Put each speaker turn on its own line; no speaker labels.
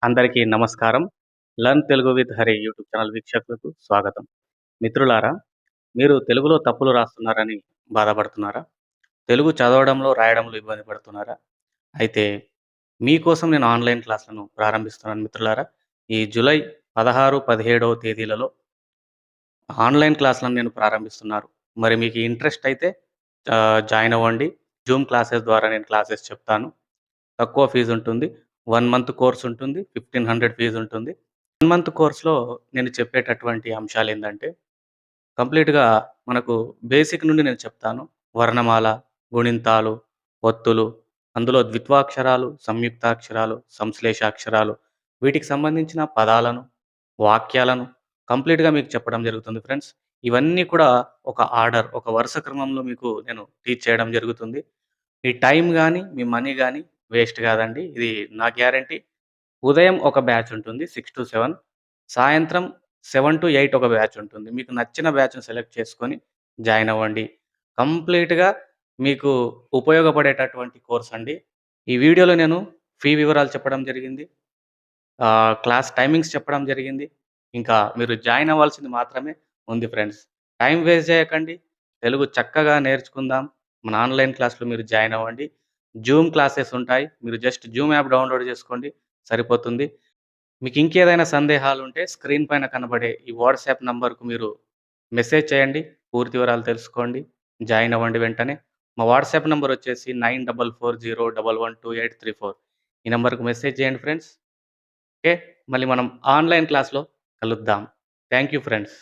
అందరికీ నమస్కారం. Learn Telugu with Hari YouTube channel వీక్షకులకు స్వాగతం. మిత్రులారా, మీరు తెలుగులో తప్పులు రాస్తున్నారని బాధపడుతున్నారా? తెలుగు చదవడంలో, రాయడంలో ఇబ్బంది పడుతున్నారా? అయితే మీకోసం నేను ఆన్‌లైన్ క్లాస్‌లను ప్రారంభిస్తున్నాను మిత్రులారా. ఈ జూలై 16, 17 తేదీలలో ఆన్‌లైన్ క్లాస్‌లను నేను ప్రారంభిస్తున్నారు. మరి మీకు ఇంట్రెస్ట్ అయితే జాయిన్ అవ్వండి. జూమ్ క్లాసెస్ ద్వారా నేను క్లాసెస్ చెప్తాను. తక్కువ ఫీజుంటుంది. 1 మంత్ కోర్స్ ఉంటుంది. 1500 ఫీజుంటుంది. 1 మంత్ కోర్స్‌లో నేను చెప్పేటటువంటి అంశాలేందంటే, కంప్లీట్‌గా మనకు బేసిక్ నుండి నేను చెప్తాను. వర్ణమాల, గుణింతాలు, ఒత్తులు, అందులో ద్విత్వాక్షరాలు, సంయుక్తాక్షరాలు, సంశ్లేషాక్షరాలు, వీటికి సంబంధించిన పదాలను, వాక్యాలను కంప్లీట్‌గా మీకు చెప్పడం జరుగుతుంది ఫ్రెండ్స్. ఇవన్నీ కూడా ఒక ఆర్డర్, ఒక వరుస క్రమంలో మీకు నేను టీచ్ చేయడం జరుగుతుంది. మీ టైం గాని, మీ మనీ గాని వేస్ట్ కాదండి. ఇది నా గ్యారంటీ. ఉదయం ఒక బ్యాచ్ ఉంటుంది 6-7. సాయంత్రం 7-8 ఒక బ్యాచ్ ఉంటుంది. మీకు నచ్చిన బ్యాచ్‌ని సెలెక్ట్ చేసుకొని జాయిన్ అవ్వండి. కంప్లీట్‌గా మీకు ఉపయోగపడేటటువంటి కోర్స్ అండి. ఈ వీడియోలో నేను ఫీ వివరాలు చెప్పడం జరిగింది. క్లాస్ టైమింగ్స్ చెప్పడం జరిగింది. ఇంకా మీరు జాయిన్ అవ్వాల్సింది మాత్రమే ఉంది ఫ్రెండ్స్. టైం వేస్ట్ చేయకండి. తెలుగు చక్కగా నేర్చుకుందాం. మన ఆన్‌లైన్ క్లాస్‌లో మీరు జాయిన్ అవ్వండి. జూమ్ క్లాసెస్ ఉంటాయి. మీరు జస్ట్ జూమ్ యాప్ డౌన్‌లోడ్ చేసుకోండి సరిపోతుంది. మీకు ఇంకేదైనా సందేహాలుంటే స్క్రీన్ పైన కనబడే ఈ వాట్సాప్ నంబర్‌కు మీరు మెసేజ్ చేయండి. పూర్తి వివరాలు తెలుసుకోండి. జాయిన్ అవ్వండి వెంటనే. మా వాట్సాప్ నంబర్ వచ్చేసి 9440112834. ఈ నంబర్‌కి మెసేజ్ చేయండి ఫ్రెండ్స్. ఓకే. మళ్ళీ మనం ఆన్‌లైన్ క్లాస్‌లో కలుద్దాం. Thank you friends.